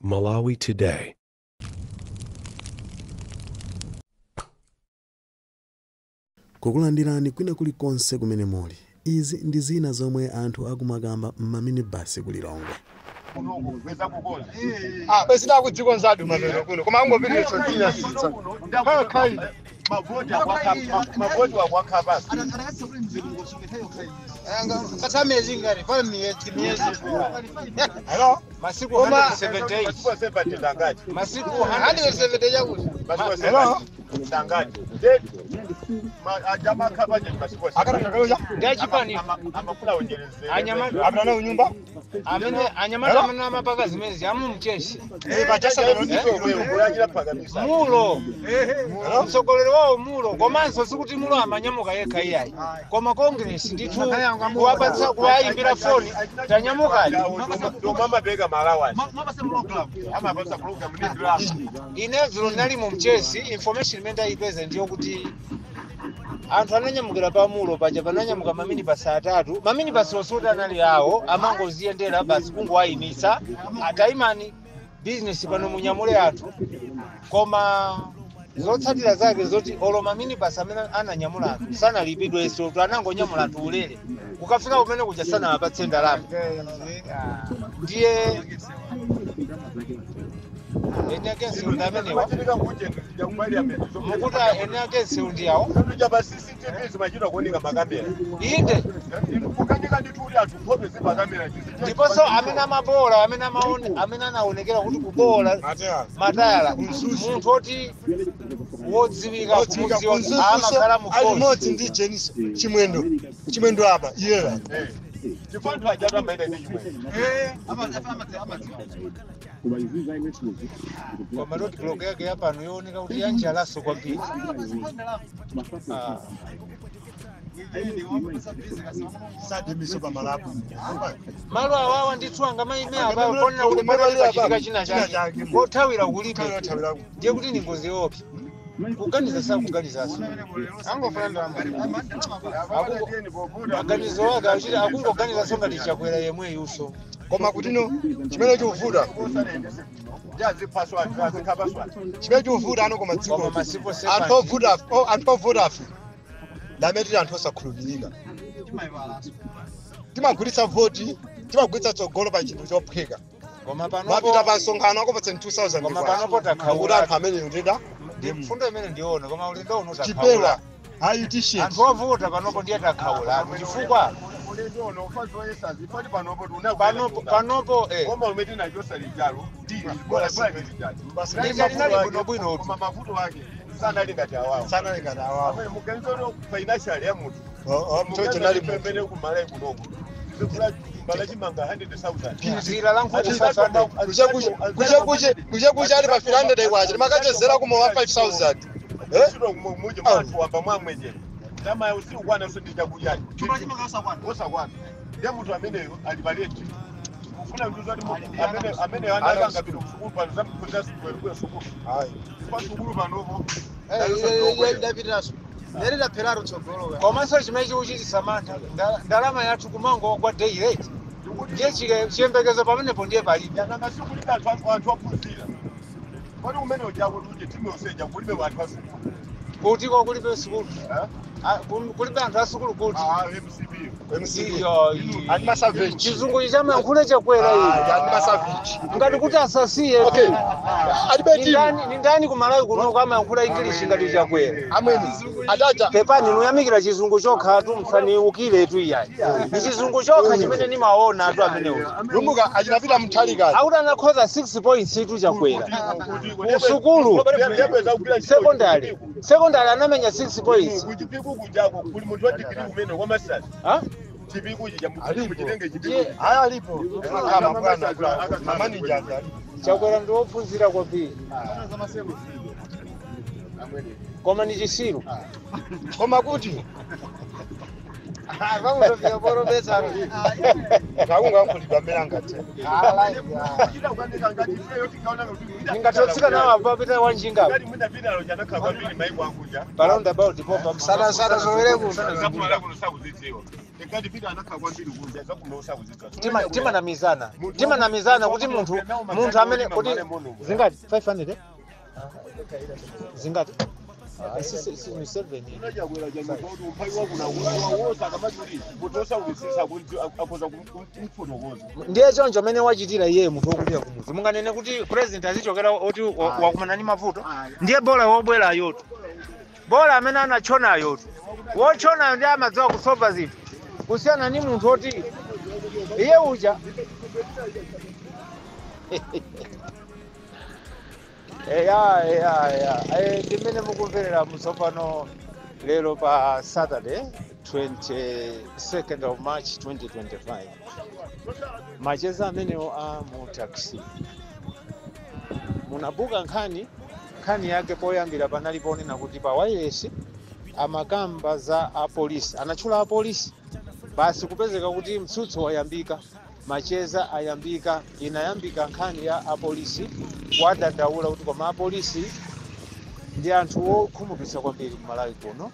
Malawi Today. Kukulandirani kwina kulikonse kumene muli. Izi ndi zina zomwe anthu akumakamba m'maminibasi kulilongwe. Besida kudzikonzadu mazeno kuno koma angopirira chotina sitsa kai mavoti wa kwakhabasi kasamezi ngari pa miezi hello masiku 178 dangaji masiku 178 yakuti hello dangaji ajama khabaje masiku akakaloja ndachipani amakula onjereze anyama abana unyumba amene anyamata amene amapaka zimezi amu mcheshi bachasa ndiko kuyajira pakamisa mulo msogolero wao mulo komanso sikuti mulo amanyamuka yekha iyayi koma congress ndithu kuwapatsa kuwayimbira foni tanyamukaji mama bega malawa amapasa program ni drama inevilo nali mu mchesi information imene ayipeza ndiyo kuti anthu ananyamukira pamulo paja pananyamuka maminibasi atatu maminibasi osoti anali awo amangoziyendera basi kungowayimitsa atayimani business pano munyamule athu koma zotsatira zake zoti olo maminibasi amene ananyamula anthu sanalipidwe sotu anangonyamula anthu ulere kukafika kumene kuja sanawapatse ndalama ndiye ene agensi undamenewa mukuta ene agensi undiyawo inde ndiponso amene amabola amene anaonekera kuti kubola matayala munthu oti wodziwika kumudziwa amakhala mu alimodzi ndi Jeniso chimwendo apa iyela Chifantu ajatu maina ndi kwa road block yake hapa anaoneka kuti yanja laso kwa pili. Sadi misoba malabu. Malo awawa nditwanga maimea abayo konna kuti malo chifika china chake. Kothawira kulipa. Ndiye kuti ni ngozi yopi. Kuganiza sa kuganiza aso. Angofanda aganizo wake achiri akungoganiza songa lichakwera yemwe yuso. Koma kutino chimene chovuta jazi password jazi password chimene chovuta ano koma dziko anthu ovuta afi lameti anthu osakhulupirika timagwiritsa voti timagwiritsa tsogolo pa chinthu chophweka koma pano mapita pa nsonkhano akopatsa 2000 koma pano potakhaula anthu amene ndida mfundo imene ndiona koma ulendo uno takhaula chipewa ayi t-shirt anthu ovuta panopo ndiye takhaula chifukwa panopo koma umeti na Josa Lijalo bwino koma mavuto wake sana lingati awawo amene muganizano financial ya mutu mtoto nali pembene kumala kunoko mbala chimanga 100,000 zira langu kufasa kuche ali pa 300 kwacha makachezera kuma 5,000 sio mmoja mtu wamba mwamweje kama ya usiku kwana sio ndijakujali kosa kwana ndiye mtu amene alibaleti kufuna mtu zote amene anataka bila kushukuru kwa sababu kwa sababu shukuru hai kwa shukuru panopo David Rasu Nerida Peraro tsogolo komanso chimechi uchiti Samantha ndalama yathu kumango kwa day rate ndiye chiyembekezo pamenepo ndiye palibe na masikulika anthu apuzira kwani umene ujako tuje timu oseja kulibe wanthu asukulu kuti ko kulibe sukulu kulibe anthu asukulu kuti MCB ani masavage chizungu chama nkule chakwera iyi ani masavage ngati kuti asasiye okay alibeti ni ndani kumalawi kuno kama nkula English ngati chakwera amweni adaja pepani nuyamikira chizungu chokha tu mfani ukile tu iyayi ni chizungu chokha chimene nimaona atu amenewo lumbuka achinapita mthalikali akuti anakhoza 6 points tu chakwera usukulu secondary anamenya 6 points kuchipiku kujako kuli munthu wa degree umene wa masters chipiku chija muchitenge chipiku haya alipo kama bwana manager chakwera ndio ophunzira kwa pili koma ni chisiru koma kuti Vamos a boro besa. Kaunga nkulidwa mera ngate. Ningatotsuka nawo apapita wanjinga. Kali mwina vinalo janaka kwambiri maibu akuja. Around about the pop sana zowere ku. Zakula kuno sakuzidziwa. Tekadi pita anaka kwambiri kunja zakuno sakuzidziwa. Tima na mizana kuti munthu amene kuti zingati 500 zingati sisi 7 Unajagwera jana kwa umpai wako na wosa kama juri. Kutosa ulisisa akoza kumfunogoza. ndiye choncho amene wachitira iye munthu wokutira kumuzi munganene kuti president azichokera oti wakumana ndi mavuto ndiye bola wobwera ayoto bola amene anachona ayoto wochonayo ndi amadziwa kusolva zinthu kusiyana ndi munthu oti iye uja ndimene mukumverera musopano lero pa Saturday 22nd of March 2025 macheza amenewo a mu taxi munabuka nkhani yake poyambira panali ponena kuti pa wireless amakamba za apolisi anatchula apolisi basi kupezeka kuti mtsutso wayambika macheza ayambika inayambika nkhani ya apolisi wadandaula kuti koma apolisi ndi anthu okhumudwitsa kwambiri Malawi kuno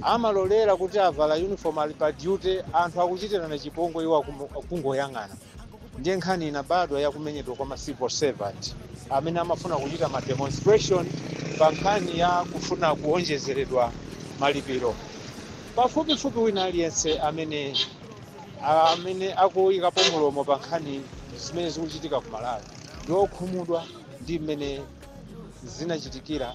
amalolera kuti avala uniform ali pa duty anthu akuchitirana chipongwe iwo akungoyang'ana ndiye nkhani inabadwa yakumenyedwa kwa civil servant amene amafuna kuchita ma demonstration pa nkhani ya kufuna kuonjezeredwa malipiro pafupifupi wina aliyense amene akuyika mulomo pa nkhani zimene zikuchitika ku Malawi ndokhumudwa ndi mmene zinachitikira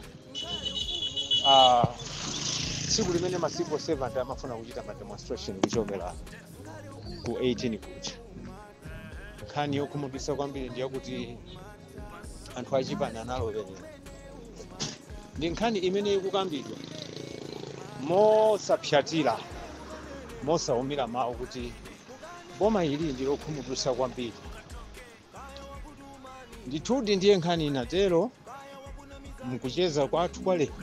tsiku limene ma civil servant amafuna kuchita ma demonstration kuchokera ku 18 kucha nkhani yokhumudwitsa kwambiri ndi yakuti anthu achipani analoverera ndi nkhani imene ikukambidwa mosapyatira mosaumira mawu kuti boma ili ndi lokhumudwitsa kwambiri ndithudi ndiye nkhani inatero mukucheza kwathu kwa lero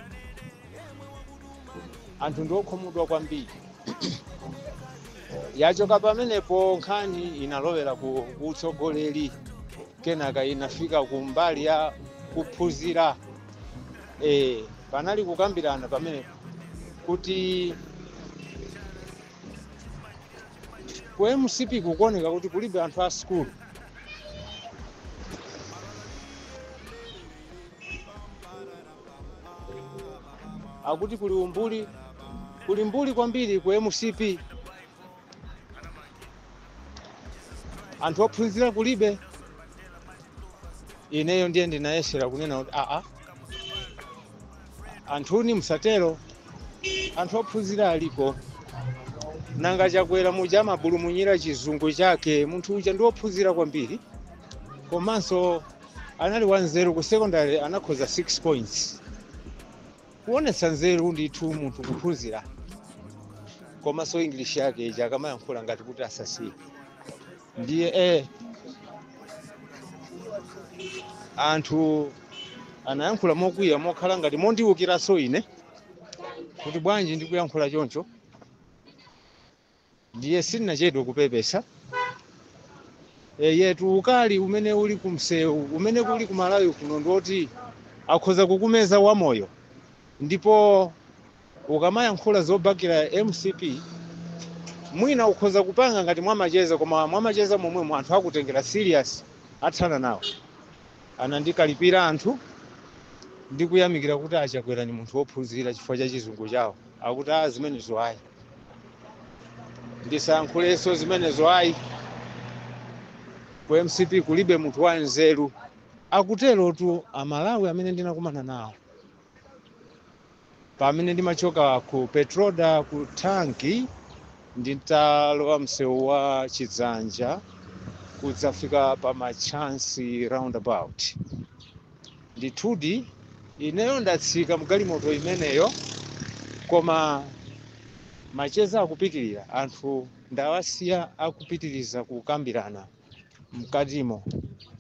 anthu ndiokhumudwa kwambiri yachoka pamenepo nkhani inalowera ku utsogoleri kenaka inafika ku mbali ya kuphunzira panali kukambirana pamenepo kuti ku MCP kukoneka kuti kulibe anthu a school akuti kuli mbuli kwambiri ku MCP anthu ophunzira kulibe ineyo ndiye ndinayesera kunena kuti anthuni musatero anthu ophunzira aliko nanga chakwera muja amabulumunyira chizungu chake munthu uja ndi ophunzira kwambiri komanso anali wanzeru ku secondary anakhoza 6 points kuonesa nzeru ndithu munthu kuphunzira komanso English yake ija akamayankhula ngati kuti asasiye ndiye anthu anayankhula mokwiya mokhala ngati mondiwukiraso ine kuti bwanji ndikuyankhula choncho ndiye sininachedwe kupepesa yetu ukali umene uli kumsewu umene kuli ku Malawi kuno ndoti akhoza kukumeza wamoyo ndipo ukamayankhula zobakira MCP mwina ukhoza kupanga ngati mwamacheza koma mwamacheza momwe anthu akutengera serious athana nawo anandikalipira anthu ndikuyamikira kuti achakwera ni munthu wophunzira chifukwa cha chizungu chawo akuti zimenezo ayi ndisayankhuleso zimenezo ayi ku MCP kulibe munthu wanzeru akuterotu Amalawi amene ndinakumana nawo pamene ndimachoka ku Petroda ku tanki nditalowa msewu wa Chidzanja kudzafika pa Machansi roundabout ndithudi ineyo ndatsika mgalimoto imeneyo koma macheza akupitirira anthu ndawasiya akupitiriza kukambirana mkatimo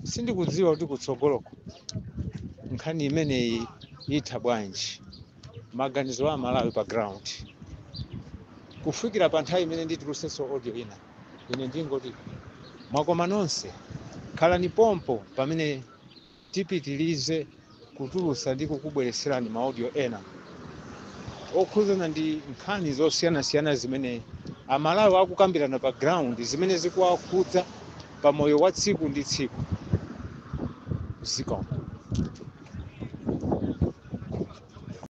sindikudziwa kuti kutsogoloko nkhani imeneyi itha bwanji maganizo a Malawi pa ground kufikira pa nthawi imene nditulusenso audio ina ine ndingoti mwakoma nonse khalani pompo pamene tipitilize kutulusa ndi kukubwereserani maaudio ena okhuzana ndi nkhani zosiyanasiyana zimene amalawi akukambirana pa ground zimene zikuwakhudza pa moyo wa tsiku ndi tsiku zikomo.